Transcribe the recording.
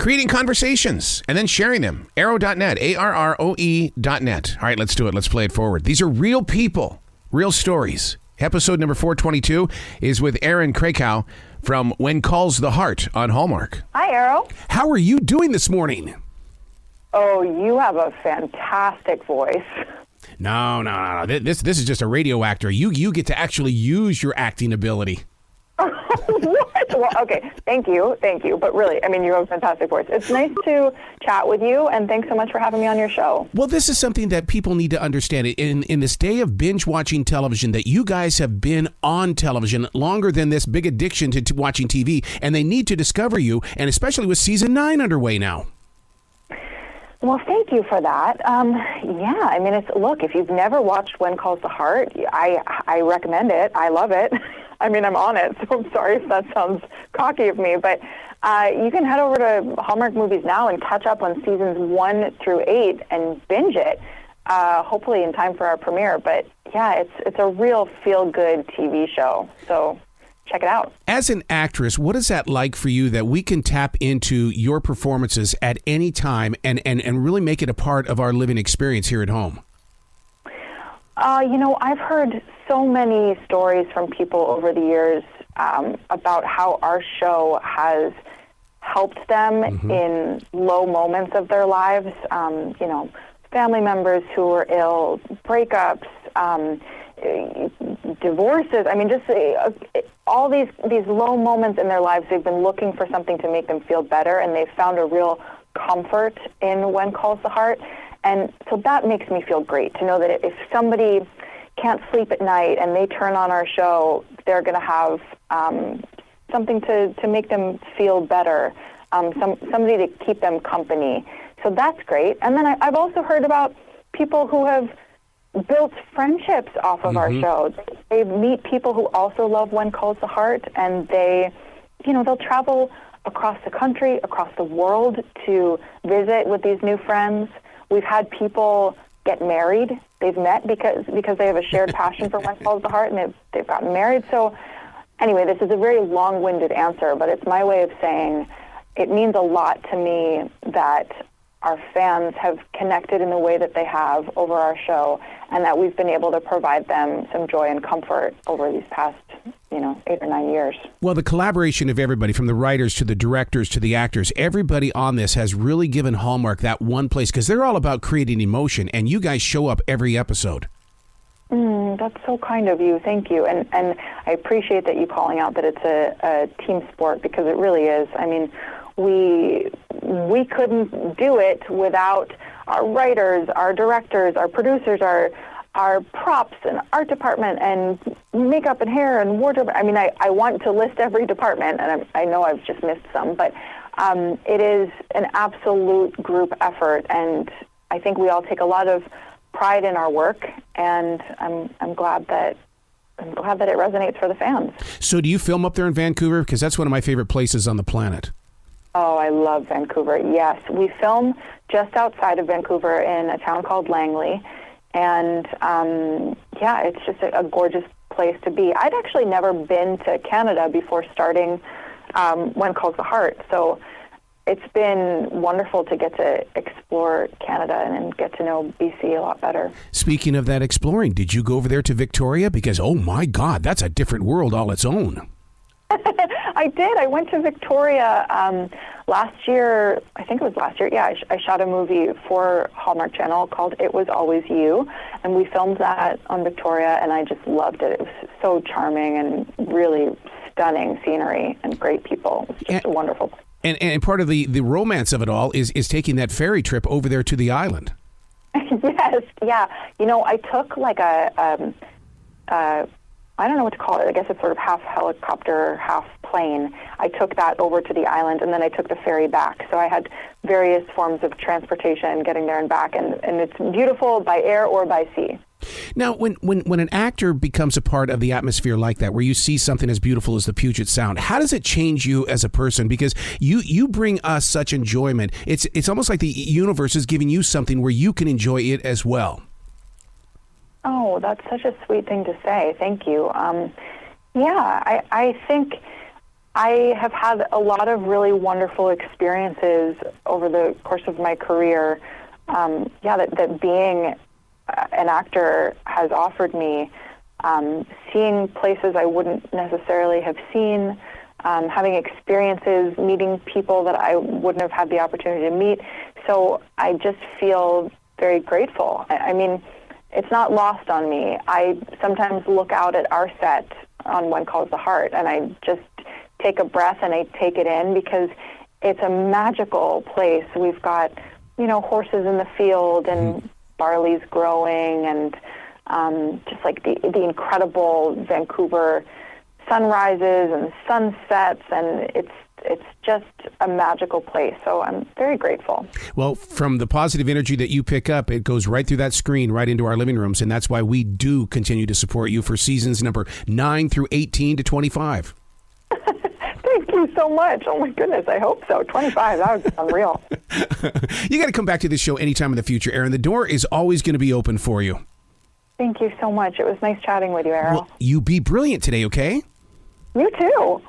creating conversations and then sharing them. Arrow.net, ARROE.net. All right, let's do it. Let's play it forward. These are real people, real stories. Episode number 422 is with Erin Krakow from When Calls the Heart on Hallmark. Hi, Arrow. How are you doing this morning? Oh, you have a fantastic voice. No. This is just a radio actor. You get to actually use your acting ability. What? Well, okay. Thank you. But really, I mean, you have a fantastic voice. It's nice to chat with you, and thanks so much for having me on your show. Well, this is something that people need to understand. In this day of binge-watching television, that you guys have been on television longer than this big addiction to watching TV, and they need to discover you, and especially with season 9 underway now. Well, thank you for that. Yeah, I mean, look, if you've never watched When Calls the Heart, I recommend it. I love it. I mean, I'm on it, so I'm sorry if that sounds cocky of me, but you can head over to Hallmark Movies now and catch up on seasons 1 through 8 and binge it, hopefully in time for our premiere. But yeah, it's a real feel-good TV show, so check it out. As an actress, what is that like for you that we can tap into your performances at any time and really make it a part of our living experience here at home? I've heard so many stories from people over the years about how our show has helped them in low moments of their lives. Family members who were ill, breakups, divorces. I mean, just all these low moments in their lives. They've been looking for something to make them feel better, and they've found a real comfort in When Calls the Heart. And so that makes me feel great to know that if somebody can't sleep at night and they turn on our show, they're going to have something to make them feel better, somebody to keep them company. So that's great. And then I've also heard about people who have built friendships off of our show. They meet people who also love When Calls the Heart, and they'll travel across the country, across the world to visit with these new friends. We've had people get married. They've met because they have a shared passion for When Calls the Heart, and they've gotten married. So anyway, this is a very long-winded answer, but it's my way of saying it means a lot to me that our fans have connected in the way that they have over our show, and that we've been able to provide them some joy and comfort over these past 8 or 9 years. Well, the collaboration of everybody, from the writers to the directors to the actors, everybody on this has really given Hallmark that one place, because they're all about creating emotion, and you guys show up every episode. That's so kind of you. Thank you. And I appreciate that you calling out that it's a team sport, because it really is. I mean, we couldn't do it without our writers, our directors, our producers, our props and art department and makeup and hair and wardrobe. I mean, I want to list every department, and I know I've just missed some, but it is an absolute group effort, and I think we all take a lot of pride in our work, and I'm glad that it resonates for the fans. So do you film up there in Vancouver? Because that's one of my favorite places on the planet. Oh, I love Vancouver. Yes, we film just outside of Vancouver in a town called Langley. And, it's just a gorgeous place to be. I'd actually never been to Canada before starting When Calls the Heart. So it's been wonderful to get to explore Canada and get to know BC a lot better. Speaking of that exploring, did you go over there to Victoria? Because, oh, my God, that's a different world all its own. I did. I went to Victoria last year. I think it was last year. Yeah, I shot a movie for Hallmark Channel called It Was Always You, and we filmed that on Victoria, and I just loved it. It was so charming and really stunning scenery and great people. It was just a wonderful place. And part of the romance of it all is taking that ferry trip over there to the island. Yes, yeah. I took like I don't know what to call it. I guess it's sort of half helicopter, half plane. I took that over to the island, and then I took the ferry back. So I had various forms of transportation getting there and back, and it's beautiful by air or by sea. Now, when an actor becomes a part of the atmosphere like that, where you see something as beautiful as the Puget Sound, how does it change you as a person? Because you bring us such enjoyment. It's almost like the universe is giving you something where you can enjoy it as well. Oh, that's such a sweet thing to say. Thank you. I think I have had a lot of really wonderful experiences over the course of my career. That being an actor has offered me. Seeing places I wouldn't necessarily have seen, having experiences, meeting people that I wouldn't have had the opportunity to meet. So I just feel very grateful. I mean, it's not lost on me. I sometimes look out at our set on When Calls the Heart, and I just take a breath and I take it in, because it's a magical place. We've got, horses in the field, and barley's growing, and just like the incredible Vancouver sunrises and sunsets, and it's just a magical place. So I'm very grateful. Well, from the positive energy that you pick up, it goes right through that screen, right into our living rooms, and that's why we do continue to support you for seasons number 9 through 18 to 25. Thank you so much. Oh my goodness, I hope so. 25, that would be unreal. You got to come back to this show anytime in the future, Erin. The door is always going to be open for you. Thank you so much. It was nice chatting with you, Errol. Well, you be brilliant today, okay? You too.